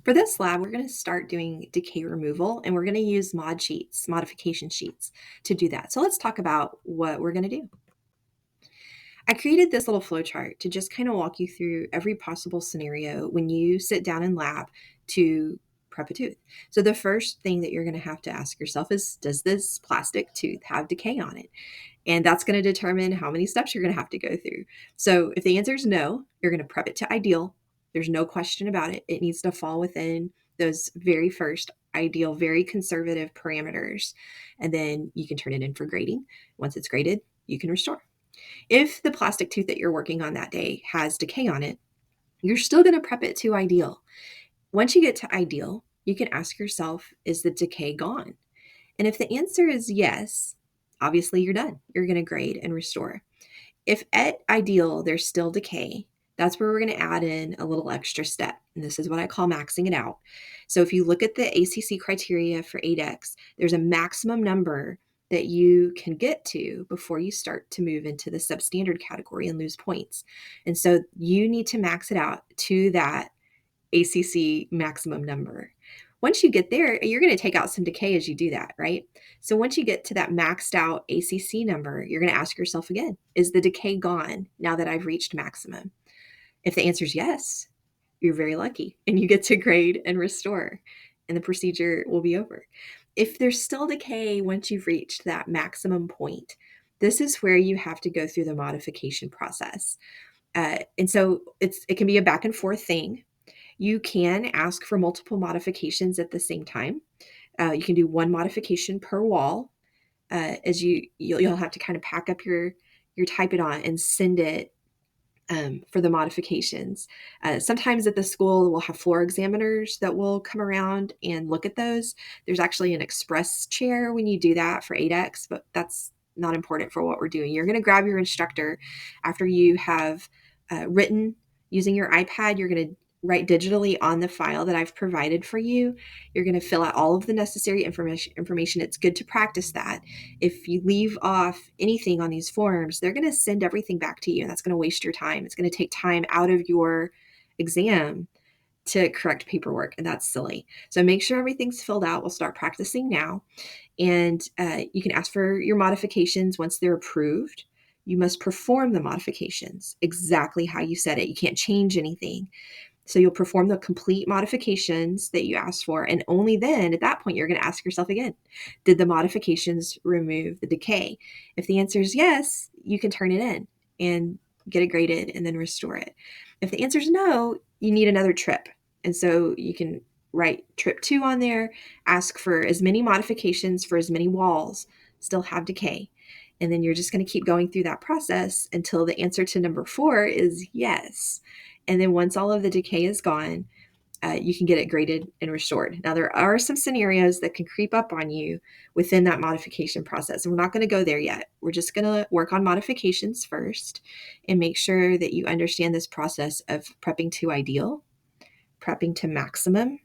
For this lab, we're going to start doing decay removal, and we're going to use mod sheets, modification sheets, to do that. So let's talk about what we're going to do. I created this little flow chart to just kind of walk you through every possible scenario when you sit down in lab to prep a tooth. So the first thing that you're going to have to ask yourself is, does this plastic tooth have decay on it? And that's going to determine how many steps you're going to have to go through. So if the answer is no, you're going to prep it to ideal. There's no question about it. It needs to fall within those very first ideal, very conservative parameters. And then you can turn it in for grading. Once it's graded, you can restore. If the plastic tooth that you're working on that day has decay on it, you're still going to prep it to ideal. Once you get to ideal, you can ask yourself, is the decay gone? And if the answer is yes, obviously you're done. You're going to grade and restore. If at ideal there's still decay, that's where we're going to add in a little extra step. And this is what I call maxing it out. So if you look at the ACC criteria for 8X, there's a maximum number that you can get to before you start to move into the substandard category and lose points. And so you need to max it out to that ACC maximum number. Once you get there, you're going to take out some decay as you do that, right? So once you get to that maxed out ACC number, you're going to ask yourself again, is the decay gone now that I've reached maximum? If the answer is yes, you're very lucky and you get to grade and restore, and the procedure will be over. If there's still decay once you've reached that maximum point, this is where you have to go through the modification process. And so it can be a back and forth thing. You can ask for multiple modifications at the same time. You can do one modification per wall. As you'll have to kind of pack up your type it on and send it for the modifications. Sometimes at the school, we'll have floor examiners that will come around and look at those. There's actually an express chair when you do that for 8X, but that's not important for what we're doing. You're going to grab your instructor after you have written using your iPad. You're going to write digitally on the file that I've provided for you. You're going to fill out all of the necessary information. It's good to practice that. If you leave off anything on these forms, they're going to send everything back to you, and that's going to waste your time. It's going to take time out of your exam to correct paperwork, and that's silly. So make sure everything's filled out. We'll start practicing now, and you can ask for your modifications once they're approved. You must perform the modifications exactly how you said it. You can't change anything. So you'll perform the complete modifications that you asked for. And only then, at that point, you're going to ask yourself again, did the modifications remove the decay? If the answer is yes, you can turn it in and get it graded and then restore it. If the answer is no, you need another trip. And so you can write trip 2 on there, ask for as many modifications for as many walls, still have decay. And then you're just going to keep going through that process until the answer to number 4 is yes. And then once all of the decay is gone, you can get it graded and restored. Now, there are some scenarios that can creep up on you within that modification process. And we're not going to go there yet. We're just going to work on modifications first and make sure that you understand this process of prepping to ideal, prepping to maximum,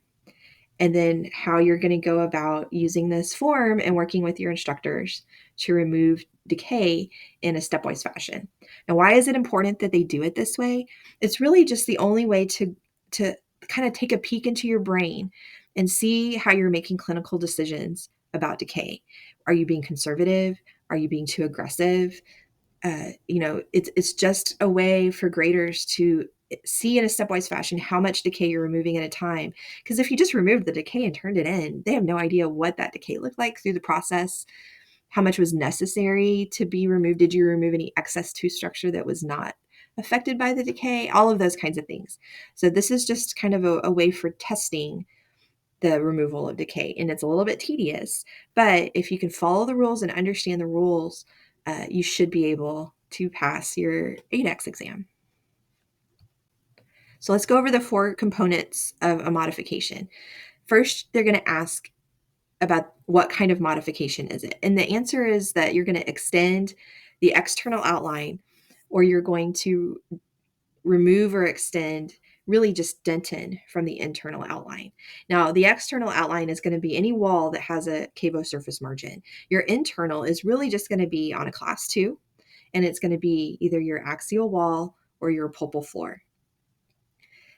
and then how you're going to go about using this form and working with your instructors to remove decay in a stepwise fashion. Now, why is it important that they do it this way? It's really just the only way to kind of take a peek into your brain and see how you're making clinical decisions about decay. Are you being conservative? Are you being too aggressive? It's just a way for graders to see in a stepwise fashion how much decay you're removing at a time. Because if you just removed the decay and turned it in, they have no idea what that decay looked like through the process, how much was necessary to be removed. Did you remove any excess tooth structure that was not affected by the decay? All of those kinds of things. So this is just kind of a way for testing the removal of decay. And it's a little bit tedious, but if you can follow the rules and understand the rules, you should be able to pass your 8X exam. So let's go over the 4 components of a modification. First, they're going to ask about what kind of modification is it? And the answer is that you're going to extend the external outline, or you're going to remove or extend really just dentin from the internal outline. Now, the external outline is going to be any wall that has a cavo surface margin. Your internal is really just going to be on a class 2, and it's going to be either your axial wall or your pulpal floor.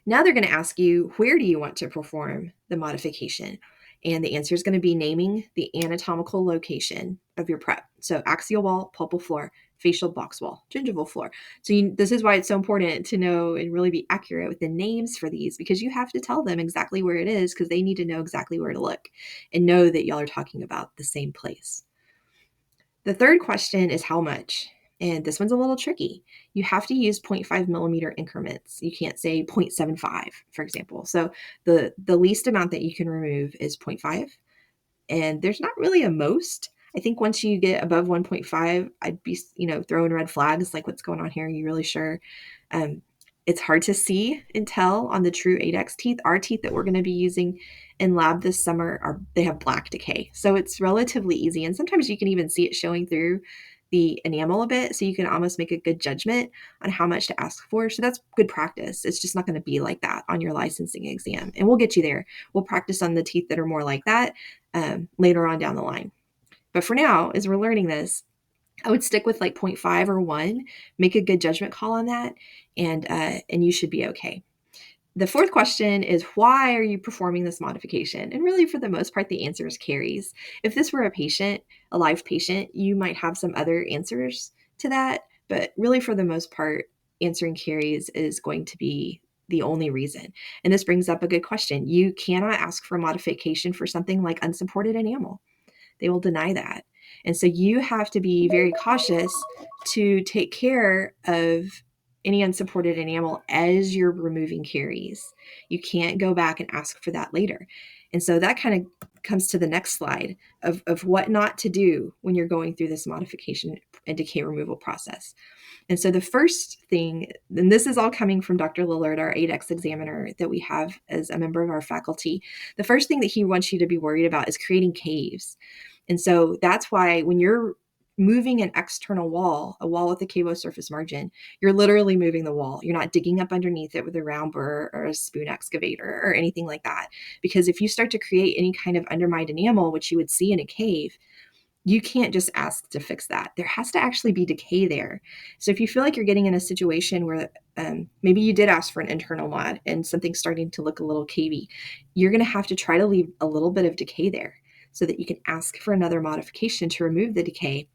Now they're going to ask you, where do you want to perform the modification? And the answer is going to be naming the anatomical location of your prep. So axial wall, pulpal floor, facial box wall, gingival floor. So this is why it's so important to know and really be accurate with the names for these, because you have to tell them exactly where it is, because they need to know exactly where to look and know that y'all are talking about the same place. The third question is how much? And this one's a little tricky. You have to use 0.5 millimeter increments. You can't say 0.75, for example. So the least amount that you can remove is 0.5. And there's not really a most. I think once you get above 1.5, I'd be, throwing red flags like, what's going on here? Are you really sure? It's hard to see and tell on the true 8X teeth. Our teeth that we're going to be using in lab this summer they have black decay. So it's relatively easy. And sometimes you can even see it showing through the enamel a bit. So you can almost make a good judgment on how much to ask for. So that's good practice. It's just not going to be like that on your licensing exam. And we'll get you there. We'll practice on the teeth that are more like that later on down the line. But for now, as we're learning this, I would stick with like 0.5 or 1, make a good judgment call on that, and you should be okay. The fourth question is, why are you performing this modification? And really, for the most part, the answer is caries. If this were a live patient, you might have some other answers to that. But really, for the most part, answering caries is going to be the only reason. And this brings up a good question. You cannot ask for a modification for something like unsupported enamel. They will deny that. And so you have to be very cautious to take care of any unsupported enamel as you're removing caries. You can't go back and ask for that later. And so that kind of comes to the next slide of what not to do when you're going through this modification and decay removal process. And so the first thing, and this is all coming from Dr. Lillard, our 8X examiner that we have as a member of our faculty, the first thing that he wants you to be worried about is creating caves. And so that's why when you're moving an external wall, a wall with a cavo surface margin, you're literally moving the wall. You're not digging up underneath it with a round burr or a spoon excavator or anything like that. Because if you start to create any kind of undermined enamel, which you would see in a cave, you can't just ask to fix that. There has to actually be decay there. So if you feel like you're getting in a situation where maybe you did ask for an internal mod and something's starting to look a little cavey, you're going to have to try to leave a little bit of decay there so that you can ask for another modification to remove the decay,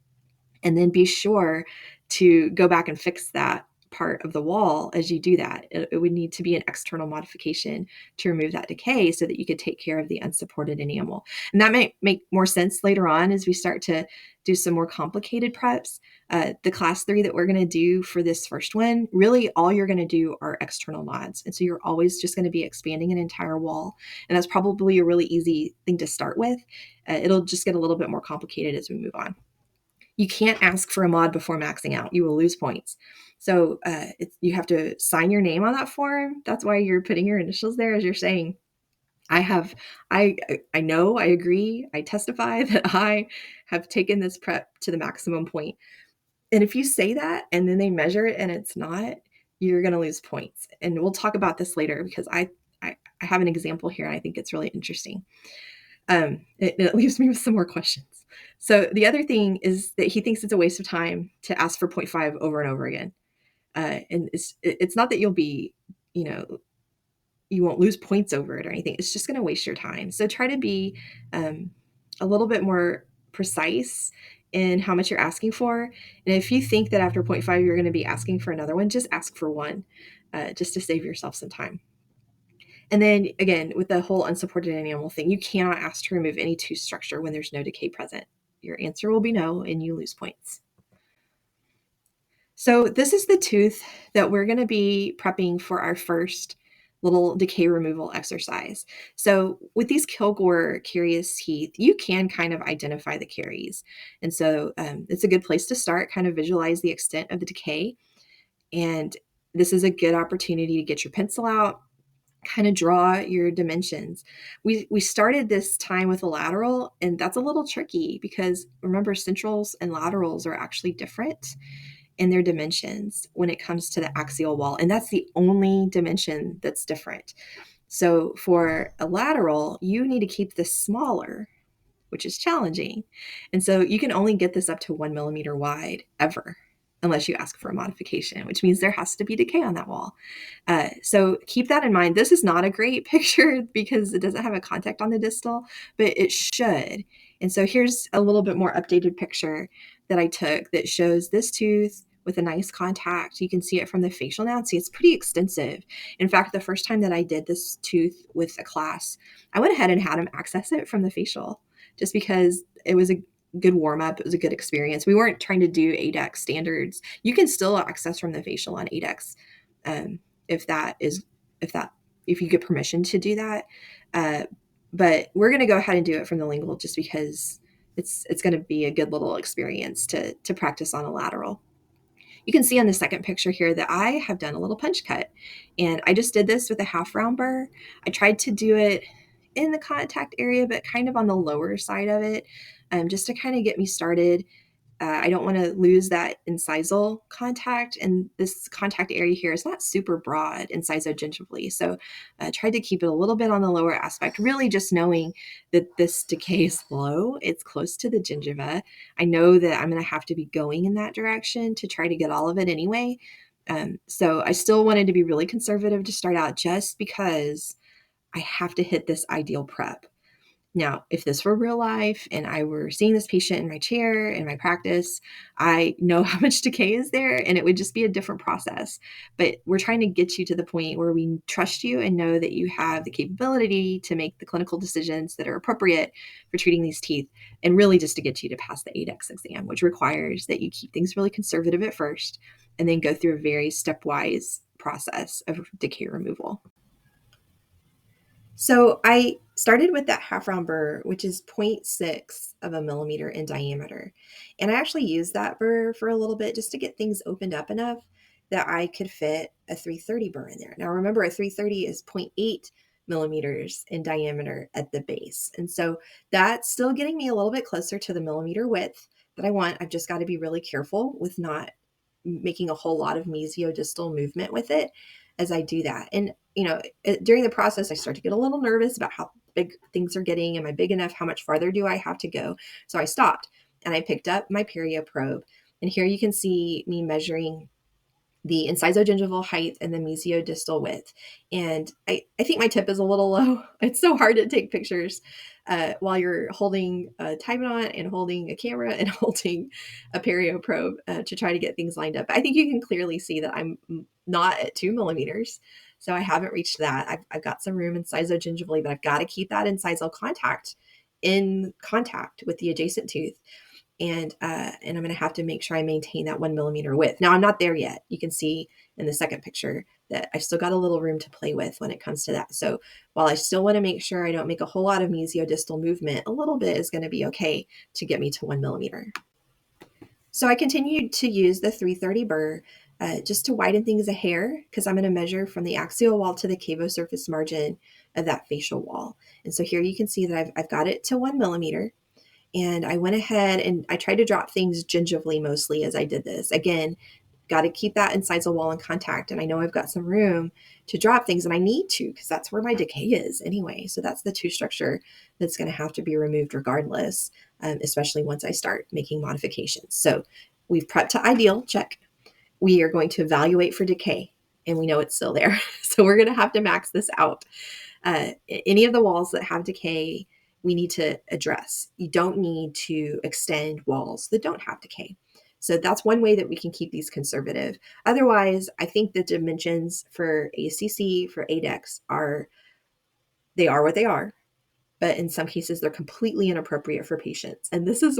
and then be sure to go back and fix that part of the wall as you do that. It would need to be an external modification to remove that decay so that you could take care of the unsupported enamel. And that might make more sense later on as we start to do some more complicated preps. The class 3 that we're going to do for this first one, really all you're going to do are external mods. And so you're always just going to be expanding an entire wall. And that's probably a really easy thing to start with. It'll just get a little bit more complicated as we move on. You can't ask for a mod before maxing out. You will lose points. So you have to sign your name on that form. That's why you're putting your initials there as you're saying, I know, I agree, I testify that I have taken this prep to the maximum point. And if you say that and then they measure it and it's not, you're going to lose points. And we'll talk about this later because I have an example here and I think it's really interesting. It leaves me with some more questions. So the other thing is that he thinks it's a waste of time to ask for 0.5 over and over again. And it's not that you'll be, you won't lose points over it or anything. It's just going to waste your time. So try to be a little bit more precise in how much you're asking for. And if you think that after 0.5 you're going to be asking for another one, just ask for one, just to save yourself some time. And then again, with the whole unsupported enamel thing, you cannot ask to remove any tooth structure when there's no decay present. Your answer will be no, and you lose points. So this is the tooth that we're going to be prepping for our first little decay removal exercise. So with these Kilgore carious teeth, you can kind of identify the caries. And so it's a good place to start, kind of visualize the extent of the decay. And this is a good opportunity to get your pencil out, kind of draw your dimensions. We started this time with a lateral, and that's a little tricky because remember, centrals and laterals are actually different in their dimensions when it comes to the axial wall. And that's the only dimension that's different. So for a lateral, you need to keep this smaller, which is challenging. And so you can only get this up to 1 millimeter wide ever. unless you ask for a modification, which means there has to be decay on that wall. So keep that in mind. This is not a great picture because it doesn't have a contact on the distal, but it should. And so here's a little bit more updated picture that I took that shows this tooth with a nice contact. You can see it from the facial now. See, it's pretty extensive. In fact, the first time that I did this tooth with a class, I went ahead and had them access it from the facial just because it was a good warm up. It was a good experience. We weren't trying to do ADEX standards. You can still access from the facial on ADEX um, if that is if you get permission to do that. But we're going to go ahead and do it from the lingual just because it's going to be a good little experience to practice on a lateral. You can see on the second picture here that I have done a little punch cut, and I just did this with a half round burr. I tried to do it in the contact area, but kind of on the lower side of it, just to kind of get me started. I don't want to lose that incisal contact, and this contact area here is not super broad incisogingivally. So I tried to keep it a little bit on the lower aspect, really just knowing that this decay is low. It's close to the gingiva. I know that I'm going to have to be going in that direction to try to get all of it anyway. So I still wanted to be really conservative to start out just because I have to hit this ideal prep. Now, if this were real life and I were seeing this patient in my chair in my practice, I know how much decay is there and it would just be a different process. But we're trying to get you to the point where we trust you and know that you have the capability to make the clinical decisions that are appropriate for treating these teeth, and really just to get you to pass the ADEX exam, which requires that you keep things really conservative at first and then go through a very stepwise process of decay removal. So I started with that half round burr, which is 0.6 of a millimeter in diameter. And I actually used that burr for a little bit just to get things opened up enough that I could fit a 330 burr in there. Now remember, a 330 is 0.8 millimeters in diameter at the base. And so that's still getting me a little bit closer to the millimeter width that I want. I've just got to be really careful with not making a whole lot of mesiodistal movement with it as I do that. And during the process, I start to get a little nervous about how big things are getting. Am I big enough? How much farther do I have to go? So I stopped and I picked up my perio probe. And here you can see me measuring the incisogyngival height and the mesiodistal width. And I think my tip is a little low. It's so hard to take pictures while you're holding a Tybonot and holding a camera and holding a perio probe to try to get things lined up. But I think you can clearly see that I'm not at 2 millimeters. So I haven't reached that. I've got some room incisogingivally, but I've got to keep that incisal contact in contact with the adjacent tooth. And I'm going to have to make sure I maintain that 1 millimeter width. Now I'm not there yet. You can see in the second picture that I've still got a little room to play with when it comes to that. So while I still want to make sure I don't make a whole lot of mesiodistal movement, a little bit is going to be okay to get me to 1 millimeter. So I continued to use the 330 burr just to widen things a hair, because I'm going to measure from the axial wall to the cavo-surface margin of that facial wall. And so here you can see that I've got it to 1 millimeter. And I went ahead and I tried to drop things gingivally mostly as I did this. Again, got to keep that incisal wall in contact. And I know I've got some room to drop things, and I need to because that's where my decay is anyway. So that's the tooth structure that's going to have to be removed regardless, especially once I start making modifications. So we've prepped to ideal, check. We are going to evaluate for decay, and we know it's still there. So we're going to have to max this out. Any of the walls that have decay, we need to address. You don't need to extend walls that don't have decay. So that's one way that we can keep these conservative. Otherwise, I think the dimensions for ACC, for ADEX are what they are, but in some cases they're completely inappropriate for patients. And this is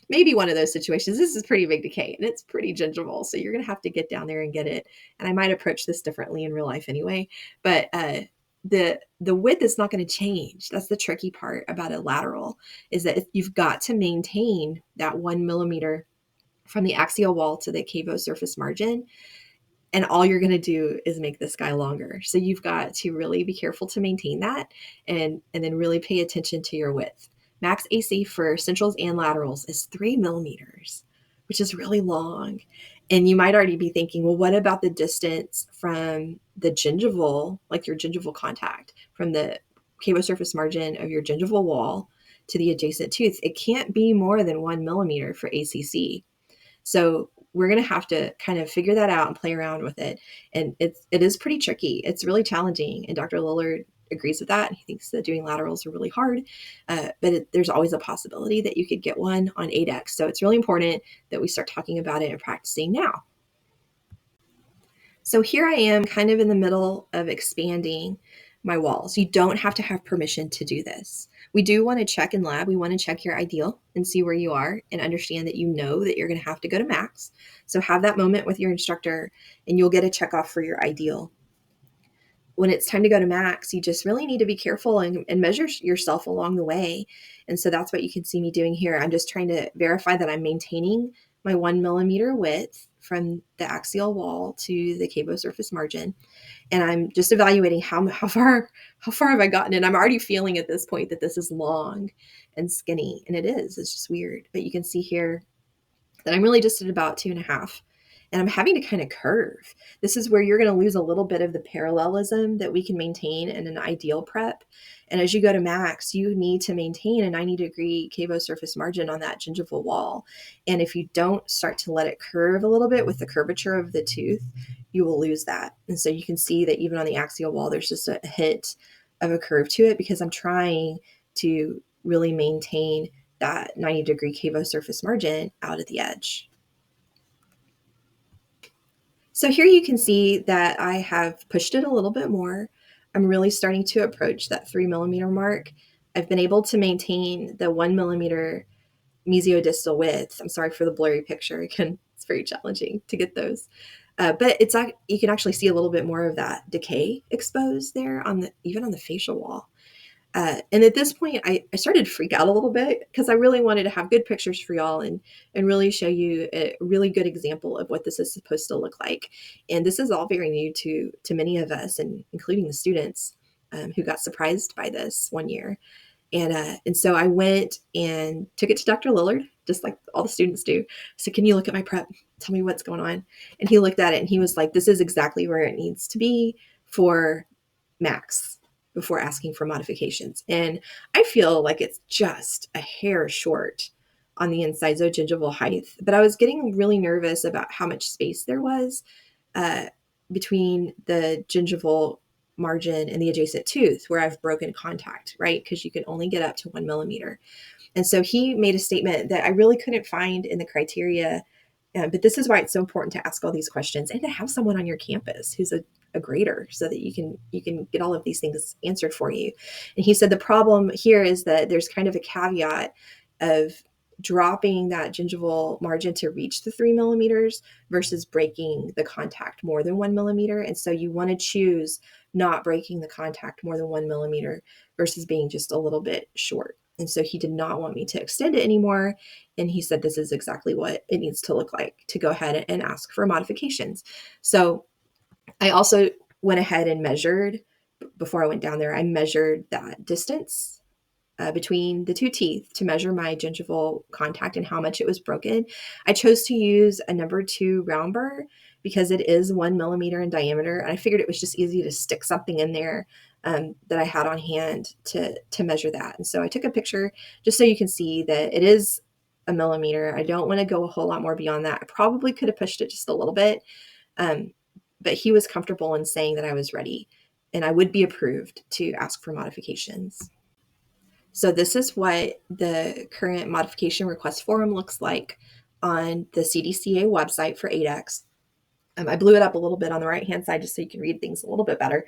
maybe one of those situations. This is pretty big decay and it's pretty gingival. So you're going to have to get down there and get it. And I might approach this differently in real life anyway, but the width is not going to change. That's the tricky part about a lateral, is that you've got to maintain that 1 millimeter from the axial wall to the cavo-surface margin. And all you're going to do is make this guy longer. So you've got to really be careful to maintain that and then really pay attention to your width. Max AC for centrals and laterals is 3 millimeters, which is really long. And you might already be thinking, well, what about the distance from the gingival, like your gingival contact, from the cavo-surface margin of your gingival wall to the adjacent tooth? It can't be more than 1 millimeter for ACC. So we're going to have to kind of figure that out and play around with it. And it is pretty tricky. It's really challenging. And Dr. Lillard agrees with that. He thinks that doing laterals are really hard, but there's always a possibility that you could get one on 8X. So it's really important that we start talking about it and practicing now. So here I am kind of in the middle of expanding my walls. You don't have to have permission to do this. We do want to check in lab. We want to check your ideal and see where you are and understand that you know that you're going to have to go to max. So have that moment with your instructor and you'll get a check off for your ideal. When it's time to go to max, you just really need to be careful and measure yourself along the way. And so that's what you can see me doing here. I'm just trying to verify that I'm maintaining my 1 millimeter width from the axial wall to the cabo surface margin. And I'm just evaluating how far have I gotten. And I'm already feeling at this point that this is long and skinny. And it is. It's just weird. But you can see here that I'm really just at about 2.5. And I'm having to kind of curve. This is where you're going to lose a little bit of the parallelism that we can maintain in an ideal prep. And as you go to max, you need to maintain a 90-degree cabo surface margin on that gingival wall. And if you don't start to let it curve a little bit with the curvature of the tooth, you will lose that. And so you can see that even on the axial wall, there's just a hint of a curve to it because I'm trying to really maintain that 90-degree cabo surface margin out at the edge. So here you can see that I have pushed it a little bit more. I'm really starting to approach that 3 millimeter mark. I've been able to maintain the 1 millimeter mesiodistal width. I'm sorry for the blurry picture. Again, it's very challenging to get those. But you can actually see a little bit more of that decay exposed there even on the facial wall. And at this point, I started to freak out a little bit because I really wanted to have good pictures for y'all and really show you a really good example of what this is supposed to look like. And this is all very new to many of us, and including the students who got surprised by this one year. And so I went and took it to Dr. Lillard, just like all the students do. So can you look at my prep? Tell me what's going on. And he looked at it and he was like, this is exactly where it needs to be for max before asking for modifications. And I feel like it's just a hair short on the incisal-gingival height, but I was getting really nervous about how much space there was between the gingival margin and the adjacent tooth where I've broken contact, right? Because you can only get up to 1 millimeter. And so he made a statement that I really couldn't find in the criteria. But this is why it's so important to ask all these questions and to have someone on your campus who's a grader so that you can get all of these things answered for you. And he said the problem here is that there's kind of a caveat of dropping that gingival margin to reach the 3 millimeters versus breaking the contact more than 1 millimeter. And so you want to choose not breaking the contact more than 1 millimeter versus being just a little bit short. And so he did not want me to extend it anymore. And he said, this is exactly what it needs to look like to go ahead and ask for modifications. So I also went ahead and measured, before I went down there, I measured that distance between the two teeth to measure my gingival contact and how much it was broken. I chose to use a number 2 round burr because it is 1 millimeter in diameter. And I figured it was just easy to stick something in there that I had on hand to measure that. And so I took a picture just so you can see that it is a millimeter. I don't want to go a whole lot more beyond that. I probably could have pushed it just a little bit, but he was comfortable in saying that I was ready and I would be approved to ask for modifications. So this is what the current modification request form looks like on the CDCA website for 8X. I blew it up a little bit on the right-hand side just so you can read things a little bit better.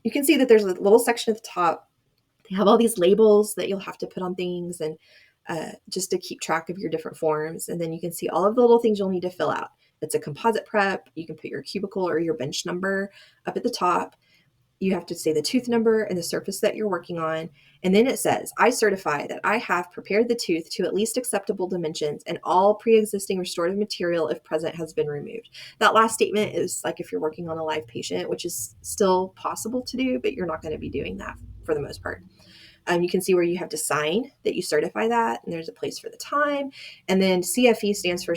You can see that there's a little section at the top. They have all these labels that you'll have to put on things and just to keep track of your different forms. And then you can see all of the little things you'll need to fill out. It's a composite prep. You can put your cubicle or your bench number up at the top. You have to say the tooth number and the surface that you're working on. And then it says, I certify that I have prepared the tooth to at least acceptable dimensions and all pre-existing restorative material, if present, has been removed. That last statement is like if you're working on a live patient, which is still possible to do, but you're not going to be doing that for the most part. You can see where you have to sign that you certify that, and there's a place for the time. And then CFE stands for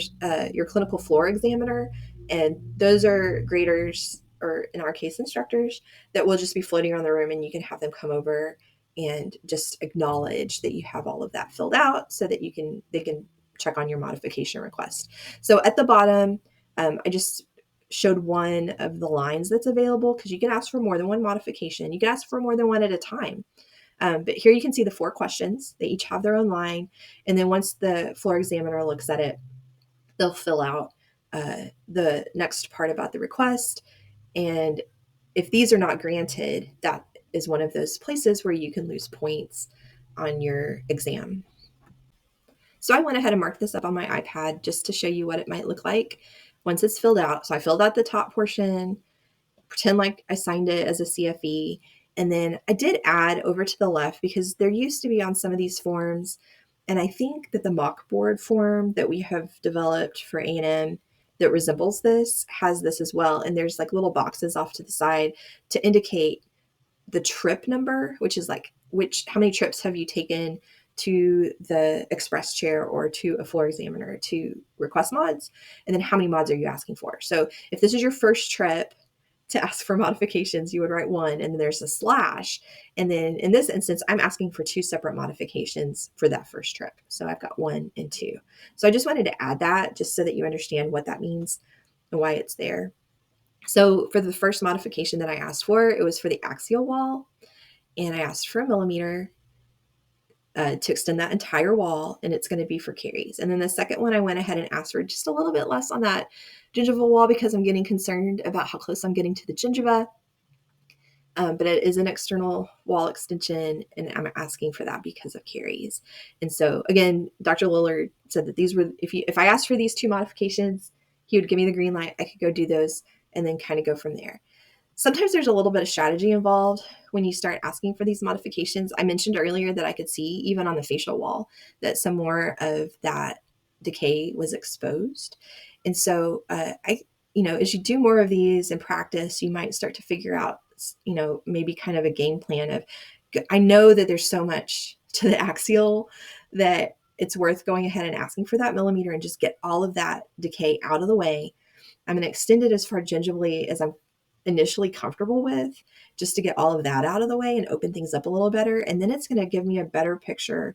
your clinical floor examiner, and those are graders, or in our case, instructors, that will just be floating around the room, and you can have them come over and just acknowledge that you have all of that filled out so that they can check on your modification request. So at the bottom, I just showed one of the lines that's available because you can ask for more than one modification. You can ask for more than one at a time. But here you can see the 4 questions. They each have their own line. And then once the floor examiner looks at it, they'll fill out the next part about the request. And if these are not granted, that is one of those places where you can lose points on your exam. So I went ahead and marked this up on my iPad just to show you what it might look like once it's filled out. So I filled out the top portion, pretend like I signed it as a CFE. And then I did add over to the left because there used to be on some of these forms, and I think that the mock board form that we have developed for A&M that resembles this has this as well. And there's like little boxes off to the side to indicate the trip number, which is like how many trips have you taken to the express chair or to a floor examiner to request mods, and then how many mods are you asking for. So if this is your first trip to ask for modifications, you would write 1, and then there's a slash. And then in this instance, I'm asking for 2 separate modifications for that first trip. So I've got 1 and 2. So I just wanted to add that just so that you understand what that means and why it's there. So for the first modification that I asked for, it was for the axial wall, and I asked for 1 millimeter to extend that entire wall, and it's going to be for carries. And then the second one, I went ahead and asked for just a little bit less on that gingival wall because I'm getting concerned about how close I'm getting to the gingiva. But it is an external wall extension, and I'm asking for that because of carries. And so again, Dr. Lillard said that these were, if I asked for these 2 modifications, he would give me the green light. I could go do those and then kind of go from there. Sometimes there's a little bit of strategy involved when you start asking for these modifications. I mentioned earlier that I could see even on the facial wall that some more of that decay was exposed. And so as you do more of these in practice, you might start to figure out, maybe kind of a game plan of, I know that there's so much to the axial that it's worth going ahead and asking for that millimeter and just get all of that decay out of the way. I'm going to extend it as far gingivally as I'm initially comfortable with, just to get all of that out of the way and open things up a little better. And then it's going to give me a better picture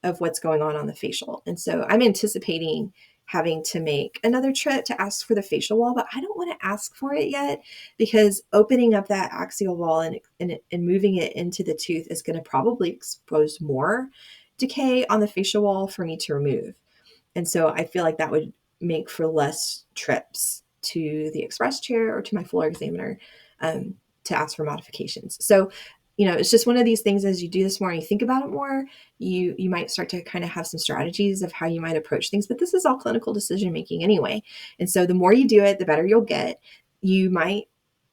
of what's going on the facial. And so I'm anticipating having to make another trip to ask for the facial wall, but I don't want to ask for it yet because opening up that axial wall and moving it into the tooth is going to probably expose more decay on the facial wall for me to remove. And so I feel like that would make for less trips to the express chair or to my floor examiner to ask for modifications. So, it's just one of these things. As you do this more and you think about it more, you might start to kind of have some strategies of how you might approach things. But this is all clinical decision making anyway. And so the more you do it, the better you'll get. You might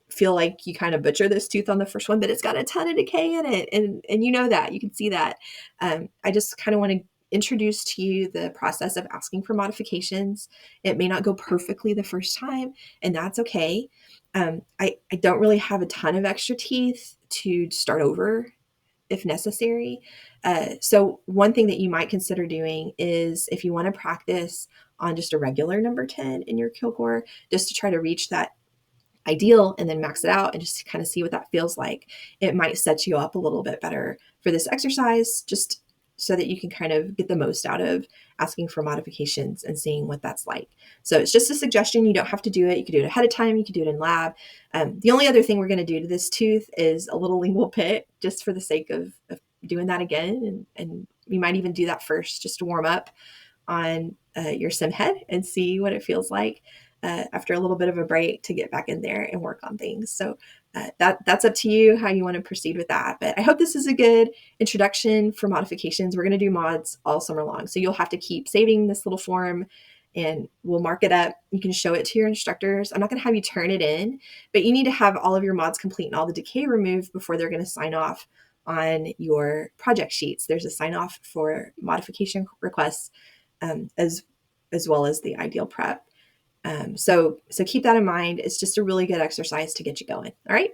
feel like you kind of butcher this tooth on the first one, but it's got a ton of decay in it. And that, you can see that. I just kind of want to introduce to you the process of asking for modifications. It may not go perfectly the first time, and that's okay. I don't really have a ton of extra teeth to start over if necessary. So one thing that you might consider doing is if you want to practice on just a regular number 10 in your Kilgore, just to try to reach that ideal and then max it out and just kind of see what that feels like. It might set you up a little bit better for this exercise, just so that you can kind of get the most out of asking for modifications and seeing what that's like. So it's just a suggestion. You don't have to do it. You can do it ahead of time. You can do it in lab. The only other thing we're going to do to this tooth is a little lingual pit, just for the sake of doing that again. And we might even do that first just to warm up on your sim head and see what it feels like after a little bit of a break to get back in there and work on things. So that's up to you how you want to proceed with that. But I hope this is a good introduction for modifications. We're going to do mods all summer long. So you'll have to keep saving this little form and we'll mark it up. You can show it to your instructors. I'm not going to have you turn it in, but you need to have all of your mods complete and all the decay removed before they're going to sign off on your project sheets. There's a sign off for modification requests as well as the ideal prep. So keep that in mind. It's just a really good exercise to get you going. All right.